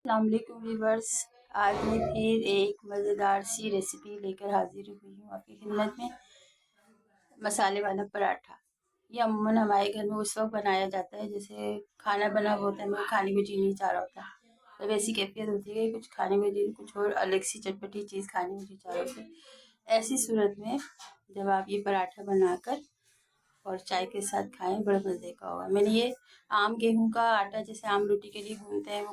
अस्सलाम वालेकुम व्यूअर्स। आज मैं फिर एक मज़ेदार सी रेसिपी लेकर हाजिर हुई हूँ आपकी खिदमत में। मसाले वाला पराठा। ये अमूमन हमारे घर में उस वक्त बनाया जाता है जैसे खाना बना होता है मगर खाने को जी नहीं चाह रहा होता, तो वैसी कैफियत होती है कि कुछ खाने को जी, कुछ और अलग सी चटपटी चीज़ खाने को जी चाह रहा होता है। ऐसी सूरत में जब आप ये पराठा बनाकर और चाय के साथ खाएं, बड़ा मज़े का होगा। मैंने ये आम गेहूं का आटा जैसे आम रोटी के लिए गूंदते हैं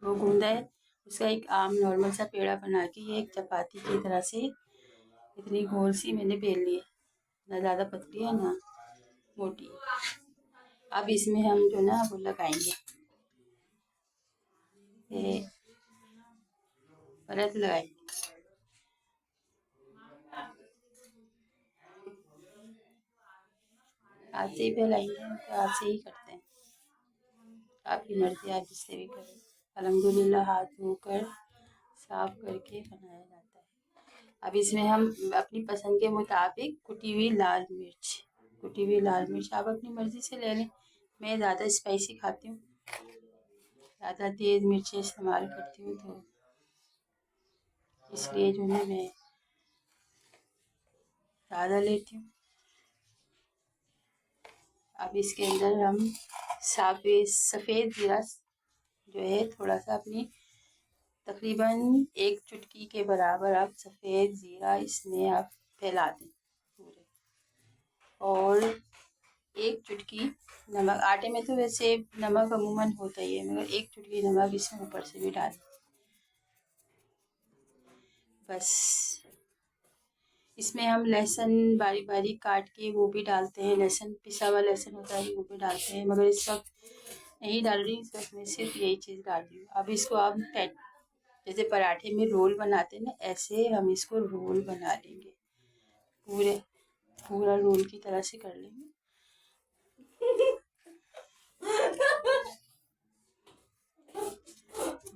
वो गूंदा है। उसका एक आम नॉर्मल सा पेड़ा बना के ये एक चपाती की तरह से इतनी गोल सी मैंने बेल ली है, ना ज़्यादा पतली है ना मोटी। अब इसमें हम जो ना वो लगाएंगे, ये परत लगाएंगे। हाथ से ही फैलाएंगे, तो हाथ से ही करते हैं, आपकी मर्जी, आप जिससे भी करें। अल्हम्दुलिल्लाह हाथ धोकर साफ करके बनाया जाता है। अब इसमें हम अपनी पसंद के मुताबिक कुटी हुई लाल मिर्च आप अपनी मर्ज़ी से ले लें। मैं ज़्यादा स्पाइसी खाती हूँ, ज़्यादा तेज़ मिर्चें इस्तेमाल करती हूँ, तो इसलिए जो है मैं ज़्यादा लेती हूँ। अब इसके अंदर हम सफ़ेद ज़ीरा जो है थोड़ा सा अपनी तकरीबन एक चुटकी के बराबर आप सफ़ेद ज़ीरा इसमें आप फैला दें पूरे, और एक चुटकी नमक। आटे में तो वैसे नमक अमूमन होता ही है, मगर एक चुटकी नमक इसमें ऊपर से भी डाल। बस इसमें हम लहसुन बारीक बारीक काट के वो भी डालते हैं, लहसुन पिसा हुआ लहसुन होता है वो भी डालते हैं, मगर इस वक्त नहीं डाल रही, इस वक्त मैं सिर्फ यही चीज़ डाल रही हूँ। अब इसको आप जैसे पराठे में रोल बनाते हैं ना, ऐसे हम इसको रोल बना लेंगे, पूरा रोल की तरह से कर लेंगे।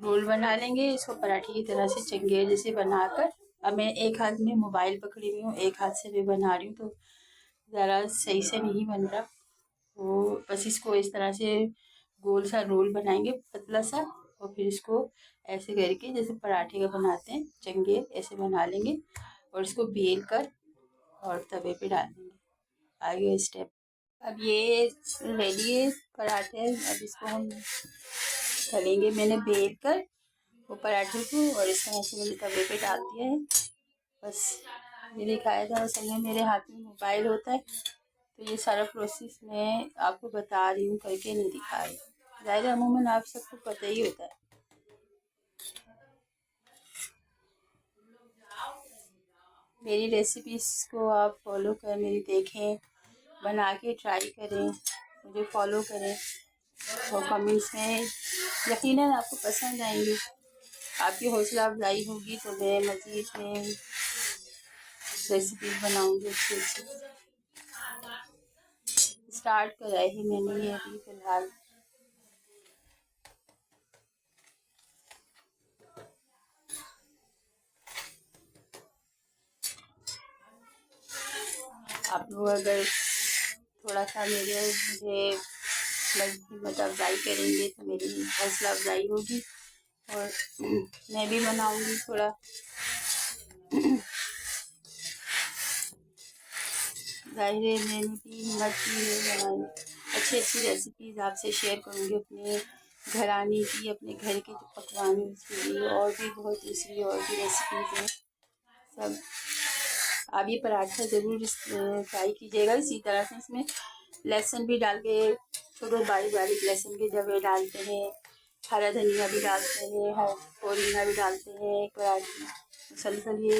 रोल बना लेंगे इसको पराठे की तरह से चंगे जैसे बनाकर। अब मैं एक हाथ में मोबाइल पकड़ी हुई हूँ, एक हाथ से भी बना रही हूँ, तो ज़रा सही से नहीं बन रहा। वो बस इसको इस तरह से गोल सा रोल बनाएंगे पतला सा, और फिर इसको ऐसे करके जैसे पराठे का बनाते हैं चंगे ऐसे बना लेंगे, और इसको बेल कर और तवे पे डाल देंगे। आगे स्टेप। अब ये रेडी है पराठे, अब इसको हम तलेंगे। मैंने बेल कर वो पराठे को और इस तरह से मैंने तवे पे डाल दिया है। बस ये दिखाया था, असल में मेरे हाथ में मोबाइल होता है, तो ये सारा प्रोसेस मैं आपको बता रही हूँ, करके नहीं दिखा रही। ज़ाहिर अमूमन आप सबको पता ही होता है। मेरी रेसिपीज़ को आप फॉलो कर मेरी देखें, बना के ट्राई करें, मुझे फॉलो करें, और कमेंट्स में यकीनन आपको पसंद आएंगी। आपकी हौसला अफजाई होगी तो मैं मज़ीद में रेसिपीज़ बनाऊंगी अच्छी अच्छी। स्टार्ट करा ही मैंने ये अभी फ़िलहाल। आप लोग अगर थोड़ा सा मुझे हिम्मत अफजाई करेंगे तो मेरी हौसला अफजाई होगी, और मैं भी बनाऊंगी थोड़ा। ज़ाहिर है मैंने भी हिम्मत की है बनाई, अच्छी अच्छी रेसिपीज़ आपसे शेयर करूँगी, अपने घराने की, अपने घर के जो पकवान हैं उसके लिए, और भी बहुत दूसरी और भी रेसिपीज़ हैं सब। आप ये पराठा ज़रूर ट्राई कीजिएगा। इसी तरह से इसमें लहसुन भी डाल के, छोटे बारीक बारीक लहसुन के जवे डालते हैं, हरा धनिया भी डालते हैं, पुदीना भी डालते हैं पराठे मुसलसल। ये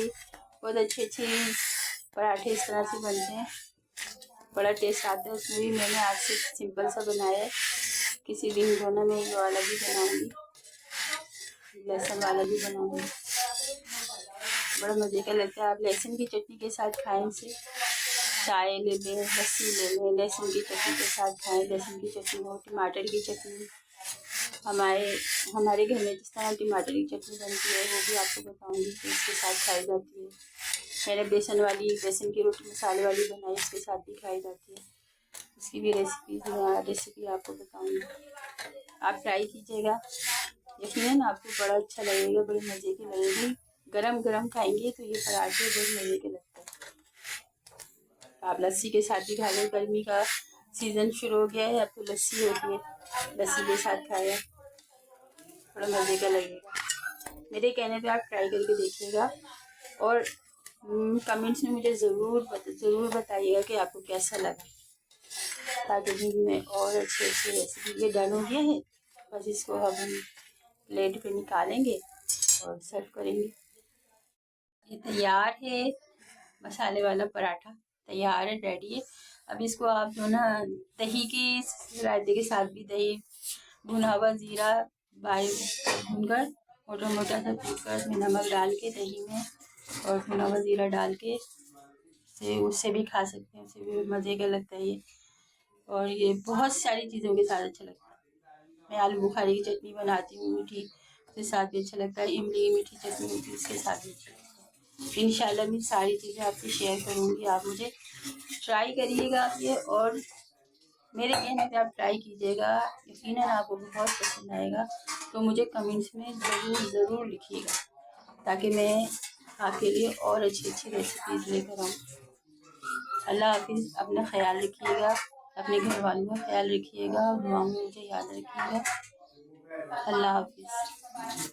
बहुत अच्छे अच्छे पराठे इस तरह से बनते हैं, बड़ा टेस्ट आता है उसमें भी। मैंने आज से सिंपल सा बनाया है, किसी दिन जो ना मैं ये वाला भी बनाऊँगी, लहसुन वाला भी बनाऊँगी, बड़ा मज़े का लगता है। आप लहसुन की चटनी के साथ खाएं इसे, चाय ले लें, लस्सी ले लें, लहसुन की चटनी के साथ खाएं। लहसुन की चटनी हो, टमाटर की चटनी, हमारे घर में जिस तरह टमाटर की चटनी बनती है वो भी आपको बताऊंगी कि इसके साथ खाई जाती है। मैंने बेसन की रोटी मसाले वाली बनाई, उसके साथ भी खाई जाती है, उसकी भी रेसिपी आपको बताऊंगी। आप ट्राई कीजिएगा। यकीनन आपको बड़ा अच्छा लगेगा, बड़े मज़े की लगेगी। गरम गरम खाएंगे तो ये पराठे बड़े मज़े के लगते हैं। आप लस्सी के साथ भी खा लो, गर्मी का सीज़न शुरू हो गया है, अब तो लस्सी होती है, लस्सी के साथ खाया बड़ा मज़े का लगेगा। मेरे कहने पे आप ट्राई करके देखिएगा और कमेंट्स में मुझे ज़रूर बताइएगा कि आपको कैसा लगा। पैकेजिंग में और अच्छे अच्छे रेसिपी ये डन हो गया है। बस इसको अब हम प्लेट पे निकालेंगे और सर्व करेंगे। ये तैयार है, मसाले वाला पराठा तैयार है, रेडी है। अब इसको आप जो ना दही की रायते के साथ भी, दही भुना हुआ जीरा भूनकर मोटा मोटा सा कूटकर उसमें नमक डाल के दही में और भुना हुआ जीरा डाल के से उससे भी खा सकते हैं, उससे भी मज़े का लगता है ये। और ये बहुत सारी चीज़ों के साथ अच्छा लगता है। मैं आलू बुखारे की चटनी बनाती हूँ मीठी, उसके साथ भी अच्छा लगता है। इमली की मीठी चटनी होती है, उसके साथ भी अच्छा लगता है। इंशाल्लाह मैं सारी चीज़ें आपसे शेयर करूँगी, आप मुझे ट्राई करिएगा आप ये, और मेरे कहने पे आप ट्राई कीजिएगा, यकीनन आपको बहुत पसंद आएगा। तो मुझे कमेंट्स में ज़रूर लिखिएगा ताकि मैं आपके लिए और अच्छी अच्छी रेसिपीज़ लेकर आऊँ। अल्लाह हाफिज़। अपना ख्याल रखिएगा, अपने घर वालों का ख्याल रखिएगा, दुआओं में मुझे याद रखिएगा। अल्लाह हाफिज़।